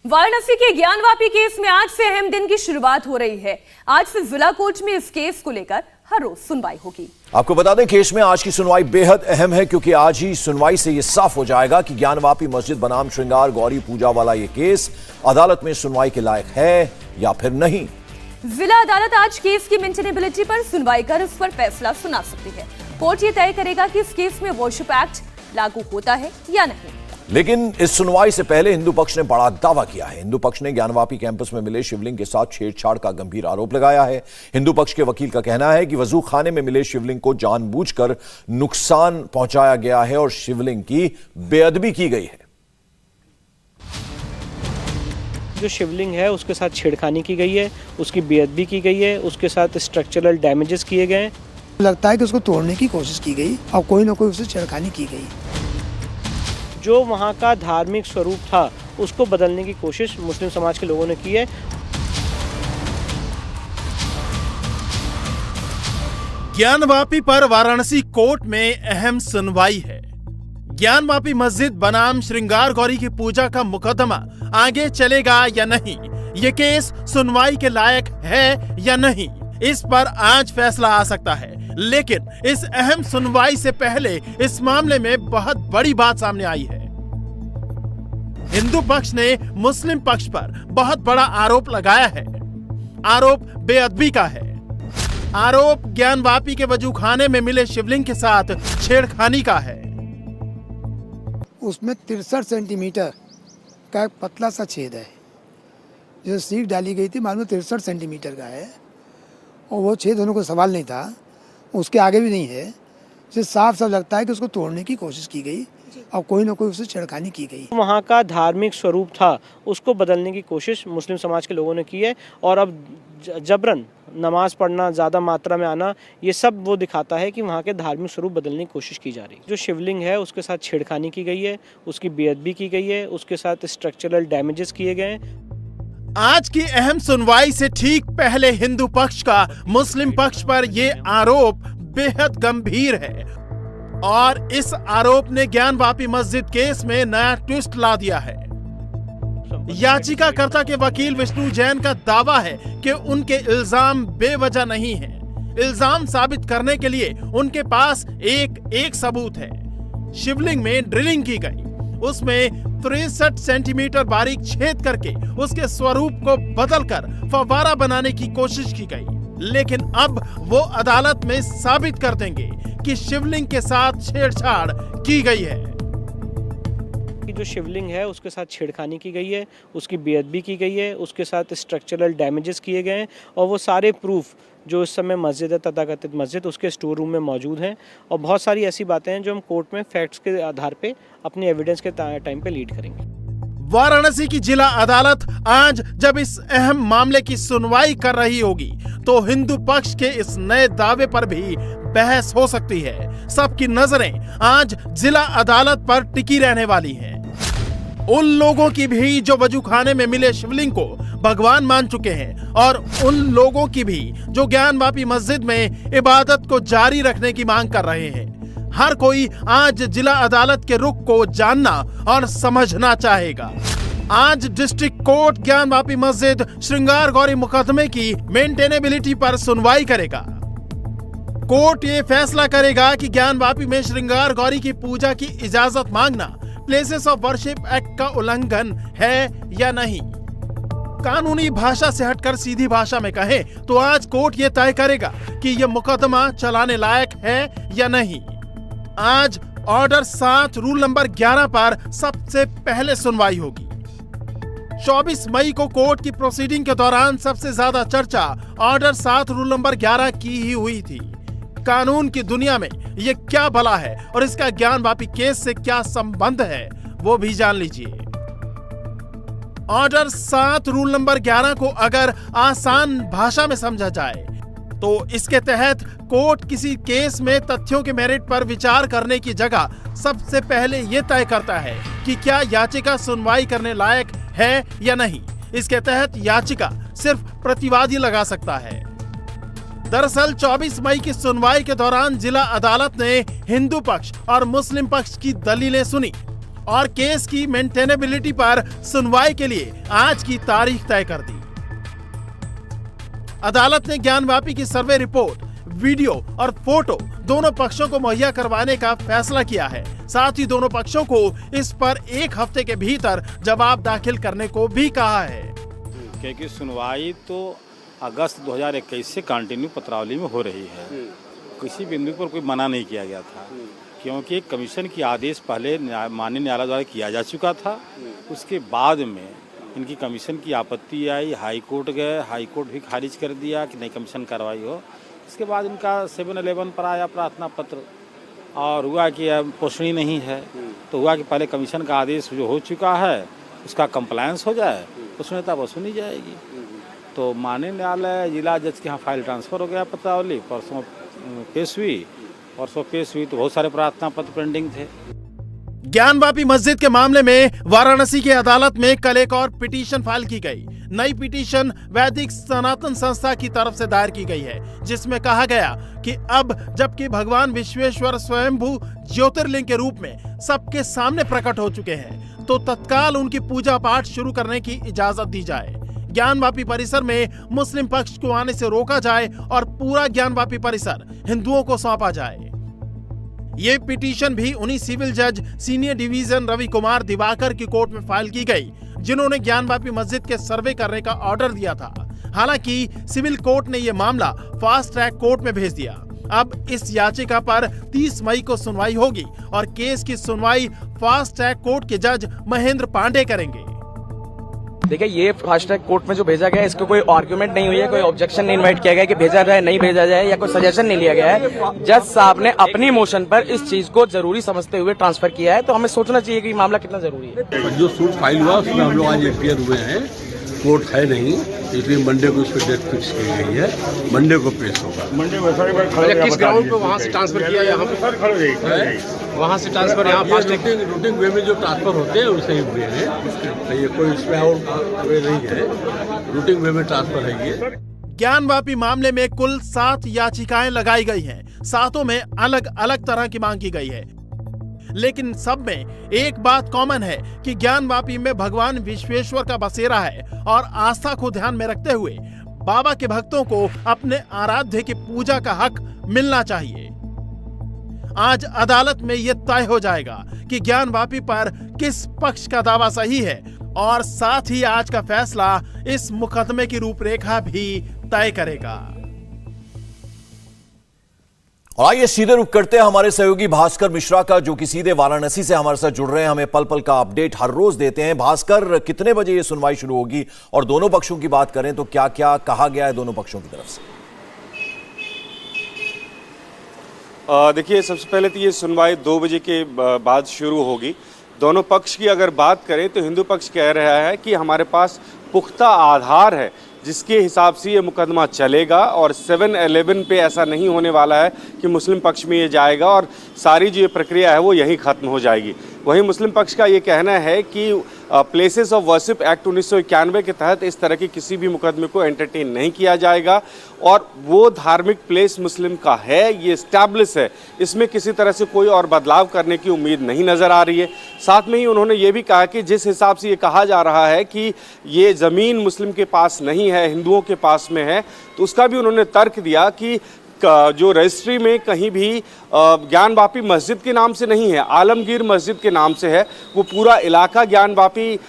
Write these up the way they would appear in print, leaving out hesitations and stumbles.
वाराणसी के ज्ञानवापी केस में आज से अहम दिन की शुरुआत हो रही है। आज से जिला कोर्ट में इस केस को लेकर हर रोज सुनवाई होगी। आपको बता दें, केस में आज की सुनवाई बेहद अहम है क्योंकि आज ही सुनवाई से यह साफ हो जाएगा कि ज्ञानवापी मस्जिद बनाम श्रृंगार गौरी पूजा वाला यह केस अदालत में सुनवाई के लायक है या फिर नहीं। जिला अदालत आज केस की मेंटेनेबिलिटी पर सुनवाई कर इस पर फैसला सुना सकती है। कोर्ट ये तय करेगा कि इस केस में वर्शिप एक्ट लागू होता है या नहीं। लेकिन इस सुनवाई से पहले हिंदू पक्ष ने बड़ा दावा किया है। हिंदू पक्ष ने ज्ञानवापी कैंपस में मिले शिवलिंग के साथ छेड़छाड़ का गंभीर आरोप लगाया है। हिंदू पक्ष के वकील का कहना है कि वजू खाने में मिले शिवलिंग को जानबूझकर नुकसान पहुंचाया गया है और शिवलिंग की बेअदबी की गई है। जो शिवलिंग है उसके साथ छेड़खानी की गई है, उसकी बेअदबी की गई है, उसके साथ स्ट्रक्चरल डैमेजेस किए गए हैं। लगता है कि उसको तोड़ने की कोशिश की गई और कोई ना कोई उससे छेड़खानी की गई। जो वहाँ का धार्मिक स्वरूप था उसको बदलने की कोशिश मुस्लिम समाज के लोगों ने की है। ज्ञानवापी पर वाराणसी कोर्ट में अहम सुनवाई है। ज्ञानवापी मस्जिद बनाम श्रृंगार गौरी की पूजा का मुकदमा आगे चलेगा या नहीं, ये केस सुनवाई के लायक है या नहीं, इस पर आज फैसला आ सकता है। लेकिन इस अहम सुनवाई से पहले इस मामले में बहुत बड़ी बात सामने आई है। हिंदू पक्ष ने मुस्लिम पक्ष पर बहुत बड़ा आरोप लगाया है। आरोप बेअदबी का है। आरोप ज्ञानवापी के वजूखाने में मिले शिवलिंग के साथ छेड़खानी का है। उसमें 63 सेंटीमीटर का एक पतला सा छेद है। जो सीट डाली गई थी मालूम 63 सेंटीमीटर का है और वो छेद होने को सवाल नहीं था, उसके आगे भी नहीं है। इससे साफ साफ लगता है कि उसको तोड़ने की कोशिश की गई और कोई ना कोई उससे छेड़खानी की गई। वहाँ का धार्मिक स्वरूप था उसको बदलने की कोशिश मुस्लिम समाज के लोगों ने की है और अब जबरन नमाज पढ़ना, ज़्यादा मात्रा में आना, ये सब वो दिखाता है कि वहाँ के धार्मिक स्वरूप बदलने की कोशिश की जा रही है। जो शिवलिंग है उसके साथ छेड़खानी की गई है, उसकी बेअदबी की गई है, उसके साथ स्ट्रक्चरल डैमेजेस किए गए हैं। आज की अहम सुनवाई से ठीक पहले हिंदू पक्ष का मुस्लिम पक्ष पर यह आरोप बेहद गंभीर है और इस आरोप ने ज्ञानवापी मस्जिद केस में नया ट्विस्ट ला दिया है। याचिकाकर्ता के वकील विष्णु जैन का दावा है कि उनके इल्जाम बेवजह नहीं है। इल्जाम साबित करने के लिए उनके पास एक सबूत है। शिवलिंग में ड्रिलिंग की गई, उसमें 63 सेंटीमीटर बारीक छेद करके उसके स्वरूप को बदलकर फव्वारा बनाने की कोशिश की गई। लेकिन अब वो अदालत में साबित कर देंगे कि शिवलिंग के साथ छेड़छाड़ की गई है। जो शिवलिंग है उसके साथ छेड़खानी की गई है, उसकी बेअदबी की गई है, उसके साथ स्ट्रक्चरल डैमेजेस किए गए हैं और वो सारे प्रूफ जो इस समय मस्जिद है, तथाकथित मस्जिद, उसके स्टोर रूम में मौजूद हैं और बहुत सारी ऐसी बातें हैं जो हम कोर्ट में फैक्ट्स के आधार पे अपनी एविडेंस के टाइम पे लीड करेंगे। वाराणसी की जिला अदालत आज जब इस अहम मामले की सुनवाई कर रही होगी तो हिंदू पक्ष के इस नए दावे पर भी बहस हो सकती है। सबकी नजरें आज जिला अदालत पर टिकी रहने वाली हैं। उन लोगों की भी जो वजूखाने में मिले शिवलिंग को भगवान मान चुके हैं और उन लोगों की भी जो ज्ञानवापी मस्जिद में इबादत को जारी रखने की मांग कर रहे हैं। हर कोई आज जिला अदालत के रुख को जानना और समझना चाहेगा। आज डिस्ट्रिक्ट कोर्ट ज्ञानवापी मस्जिद श्रृंगार गौरी मुकदमे की मेंटेनेबिलिटी पर सुनवाई करेगा। कोर्ट ये फैसला करेगा कि ज्ञानवापी में श्रृंगार गौरी की पूजा की इजाजत मांगना प्लेसेस ऑफ वर्शिप एक्ट का उल्लंघन है या नहीं। कानूनी भाषा से हटकर सीधी भाषा में कहें तो आज कोर्ट ये तय करेगा कि यह मुकदमा चलाने लायक है या नहीं। आज ऑर्डर 7 रूल नंबर 11 पर सबसे पहले सुनवाई होगी। 24 मई को कोर्ट की प्रोसीडिंग के दौरान सबसे ज्यादा चर्चा ऑर्डर 7 रूल नंबर 11 की ही हुई थी। कानून की दुनिया में ये क्या भला है और इसका ज्ञानवापी केस से क्या संबंध है, वो भी जान लीजिए। ऑर्डर 7 रूल नंबर 11 को अगर आसान भाषा में समझा जाए तो इसके तहत कोर्ट किसी केस में तथ्यों के मेरिट पर विचार करने की जगह सबसे पहले यह तय करता है कि क्या याचिका सुनवाई करने लायक है या नहीं। इसके तहत याचिका सिर्फ प्रतिवादी लगा सकता है। दरअसल 24 मई की सुनवाई के दौरान जिला अदालत ने हिंदू पक्ष और मुस्लिम पक्ष की दलीलें सुनी और केस की मेंटेनेबिलिटी पर सुनवाई के लिए आज की तारीख तय कर दी। अदालत ने ज्ञानवापी की सर्वे रिपोर्ट, वीडियो और फोटो दोनों पक्षों को मुहैया करवाने का फैसला किया है। साथ ही दोनों पक्षों को इस पर 1 हफ्ते के भीतर जवाब दाखिल करने को भी कहा है। क्योंकि सुनवाई तो अगस्त 2021 से कंटिन्यू पत्रावली में हो रही है। किसी बिंदु पर कोई मना नहीं किया गया था, क्योंकि कमीशन की आदेश पहले माननीय न्यायालय द्वारा किया जा चुका था। उसके बाद में इनकी कमीशन की आपत्ति आई, हाई कोर्ट गए, हाई कोर्ट भी खारिज कर दिया कि नहीं कमीशन कार्रवाई हो। इसके बाद इनका 7-11 पर आया प्रार्थना पत्र और हुआ कि पोषणी नहीं है, तो हुआ कि पहले कमीशन का आदेश जो हो चुका है उसका कंप्लायंस हो जाए, पोषणीयता वसूली जाएगी। तो माननीय न्यायालय जिला जज के यहाँ फाइल ट्रांसफ़र हो गया पत्रावली, परसों पेश हुई तो बहुत सारे प्रार्थना पत्र पेंडिंग थे। ज्ञानवापी मस्जिद के मामले में वाराणसी की अदालत में कल एक और पिटीशन फाइल की गई। नई पिटीशन वैदिक सनातन संस्था की तरफ से दायर की गई है, जिसमें कहा गया कि अब जबकि भगवान विश्वेश्वर स्वयंभू ज्योतिर्लिंग के रूप में सबके सामने प्रकट हो चुके हैं, तो तत्काल उनकी पूजा पाठ शुरू करने की इजाजत दी जाए। ज्ञानवापी परिसर में मुस्लिम पक्ष को आने से रोका जाए और पूरा ज्ञानवापी परिसर हिंदुओं को सौंपा जाए। ये पिटीशन भी उन्हीं सिविल जज सीनियर डिवीजन रवि कुमार दिवाकर की कोर्ट में फाइल की गई, जिन्होंने ज्ञानवापी मस्जिद के सर्वे करने का ऑर्डर दिया था। हालांकि सिविल कोर्ट ने यह मामला फास्ट ट्रैक कोर्ट में भेज दिया। अब इस याचिका पर 30 मई को सुनवाई होगी और केस की सुनवाई फास्ट ट्रैक कोर्ट के जज महेंद्र पांडे करेंगे। देखिए, ये फास्ट ट्रैक कोर्ट में जो भेजा गया है, इसको कोई आर्ग्यूमेंट नहीं हुई है, कोई ऑब्जेक्शन नहीं इन्वाइट किया गया कि भेजा जाए नहीं भेजा जाए, या कोई सजेशन नहीं लिया गया है। जज साहब ने अपनी मोशन पर इस चीज को जरूरी समझते हुए ट्रांसफर किया है, तो हमें सोचना चाहिए कि मामला कितना जरूरी है। जो सूट फाइल हुआ उसमें हम लोग आज एफआईआर हुए हैं, कोर्ट है नहीं, इसलिए मंडे को उसको डेट फिक्स की गई है, मंडे को पेश होगा। मंडे में किस ग्राउंड पे वहाँ से ट्रांसफर किया, यहाँ पे वहाँ से ट्रांसफर यहाँ फास्ट रूटिंग वे में जो ट्रांसफर होते हैं वैसे ही हुए हैं, ये कोई इसमें और वे नहीं है, रूटिंग वे में ट्रांसफर है ये। ज्ञानवापी मामले में कुल 7 याचिकाएं लगाई गई हैं। 7 में अलग अलग तरह की मांग की गई है, लेकिन सब में एक बात कॉमन है कि ज्ञानवापी में भगवान विश्वेश्वर का बसेरा है और आस्था को ध्यान में रखते हुए बाबा के भक्तों को अपने आराध्य की पूजा का हक मिलना चाहिए। आज अदालत में यह तय हो जाएगा कि ज्ञानवापी पर किस पक्ष का दावा सही है, और साथ ही आज का फैसला इस मुकदमे की रूपरेखा भी तय करेगा। और आइए सीधे रुख करते हैं हमारे सहयोगी भास्कर मिश्रा का, जो कि सीधे वाराणसी से हमारे साथ जुड़ रहे हैं, हमें पल पल का अपडेट हर रोज देते हैं। भास्कर, कितने बजे ये सुनवाई शुरू होगी, और दोनों पक्षों की बात करें तो क्या क्या कहा गया है दोनों पक्षों की तरफ से? देखिए, सबसे पहले तो ये सुनवाई 2 बजे के बाद शुरू होगी। दोनों पक्ष की अगर बात करें तो हिंदू पक्ष कह रहा है कि हमारे पास पुख्ता आधार है जिसके हिसाब से ये मुकदमा चलेगा, और 7-11 पे ऐसा नहीं होने वाला है कि मुस्लिम पक्ष में ये जाएगा और सारी जो ये प्रक्रिया है वो यहीं ख़त्म हो जाएगी। वहीं मुस्लिम पक्ष का ये कहना है कि प्लेसेस ऑफ वर्शिप एक्ट 1991 के तहत इस तरह की किसी भी मुकदमे को एंटरटेन नहीं किया जाएगा, और वो धार्मिक प्लेस मुस्लिम का है, ये इस्टेब्लिश है, इसमें किसी तरह से कोई और बदलाव करने की उम्मीद नहीं नज़र आ रही है। साथ में ही उन्होंने ये भी कहा कि जिस हिसाब से ये कहा जा रहा है कि ये ज़मीन मुस्लिम के पास नहीं है, हिंदुओं के पास में है, तो उसका भी उन्होंने तर्क दिया कि जो रजिस्ट्री में कहीं भी ज्ञानवापी मस्जिद के नाम से नहीं है, आलमगीर मस्जिद के नाम से है। वो पूरा इलाका ज्ञानवापी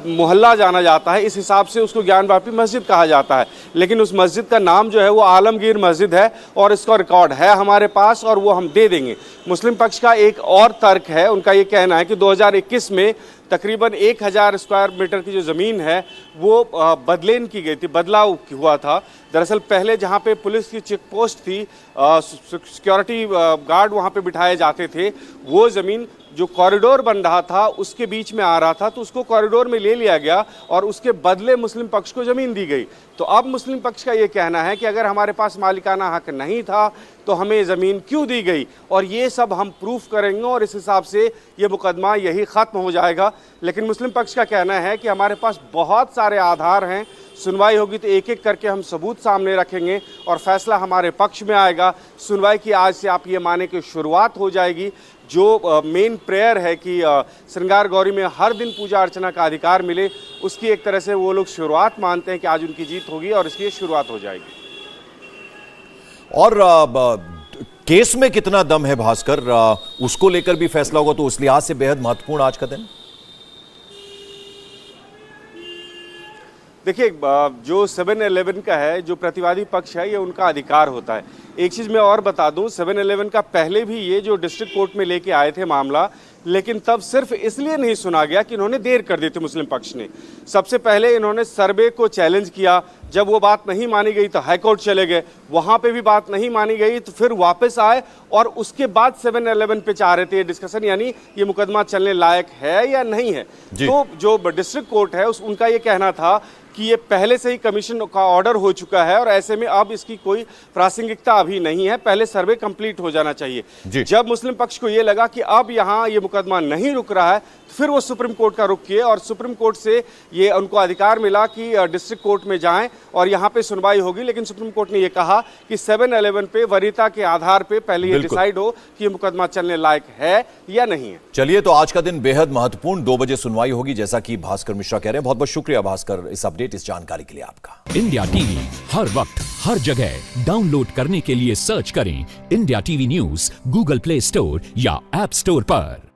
मोहल्ला जाना जाता है, इस हिसाब से उसको ज्ञानवापी मस्जिद कहा जाता है, लेकिन उस मस्जिद का नाम जो है वो आलमगीर मस्जिद है, और इसका रिकॉर्ड है हमारे पास और वो हम दे देंगे। मुस्लिम पक्ष का एक और तर्क है, उनका ये कहना है कि 2021 में तकरीबन 1000 स्क्वायर मीटर की जो ज़मीन है वो बदलेन की गई थी, बदलाव हुआ था। दरअसल पहले जहाँ पे पुलिस की चेक पोस्ट थी, सिक्योरिटी गार्ड वहाँ पे बिठाए जाते थे, वो ज़मीन जो कॉरिडोर बन रहा था उसके बीच में आ रहा था, तो उसको कॉरिडोर में ले लिया गया और उसके बदले मुस्लिम पक्ष को ज़मीन दी गई। तो अब मुस्लिम पक्ष का ये कहना है कि अगर हमारे पास मालिकाना हक नहीं था तो हमें ज़मीन क्यों दी गई, और ये सब हम प्रूफ करेंगे और इस हिसाब से ये मुकदमा यही ख़त्म हो जाएगा। लेकिन मुस्लिम पक्ष का कहना है कि हमारे पास बहुत सारे आधार हैं, सुनवाई होगी तो एक एक करके हम सबूत सामने रखेंगे और फैसला हमारे पक्ष में आएगा। सुनवाई की आज से आप ये माने कि शुरुआत हो जाएगी। जो मेन प्रेयर है कि श्रृंगार गौरी में हर दिन पूजा अर्चना का अधिकार मिले, उसकी एक तरह से वो लोग शुरुआत मानते हैं कि आज उनकी जीत होगी और इसकी शुरुआत हो जाएगी। और केस में कितना दम है भास्कर, उसको लेकर भी फैसला होगा, तो उस लिहाज से बेहद महत्वपूर्ण आज का दिन। देखिए, जो 7-11 का है, जो प्रतिवादी पक्ष है, ये उनका अधिकार होता है। एक चीज़ मैं और बता दूं, 7-11 का पहले भी ये जो डिस्ट्रिक्ट कोर्ट में लेके आए थे मामला, लेकिन तब सिर्फ इसलिए नहीं सुना गया कि इन्होंने देर कर दी थी मुस्लिम पक्ष ने। सबसे पहले इन्होंने सर्वे को चैलेंज किया, जब वो बात नहीं मानी गई तो हाईकोर्ट चले गए, वहाँ पे भी बात नहीं मानी गई तो फिर वापस आए और उसके बाद 7-11 पे चाह रहे थे डिस्कशन, यानी ये मुकदमा चलने लायक है या नहीं है। तो जो डिस्ट्रिक्ट कोर्ट है उनका ये कहना था कि ये पहले से ही कमीशन का ऑर्डर हो चुका है और ऐसे में अब इसकी कोई प्रासंगिकता अभी नहीं है, पहले सर्वे कंप्लीट हो जाना चाहिए। जब मुस्लिम पक्ष को ये लगा कि अब यहाँ ये मुकदमा नहीं रुक रहा है, तो फिर वो सुप्रीम कोर्ट का रुख किए और सुप्रीम कोर्ट से ये उनको अधिकार मिला कि डिस्ट्रिक्ट कोर्ट में जाएं और यहाँ पे सुनवाई होगी। लेकिन सुप्रीम कोर्ट ने ये कहा कि 7-11 पे वरीयता के आधार पे पहले ये डिसाइड हो कि ये मुकदमा चलने लायक है या नहीं है। चलिए, तो आज का दिन बेहद महत्वपूर्ण, 2 बजे सुनवाई होगी, जैसा कि भास्कर मिश्रा कह रहे हैं। बहुत बहुत शुक्रिया भास्कर, इस अपडेट, इस जानकारी के लिए आपका। इंडिया टीवी हर वक्त हर जगह डाउनलोड करने के लिए सर्च करें India TV news Google play store या ऐप स्टोर पर।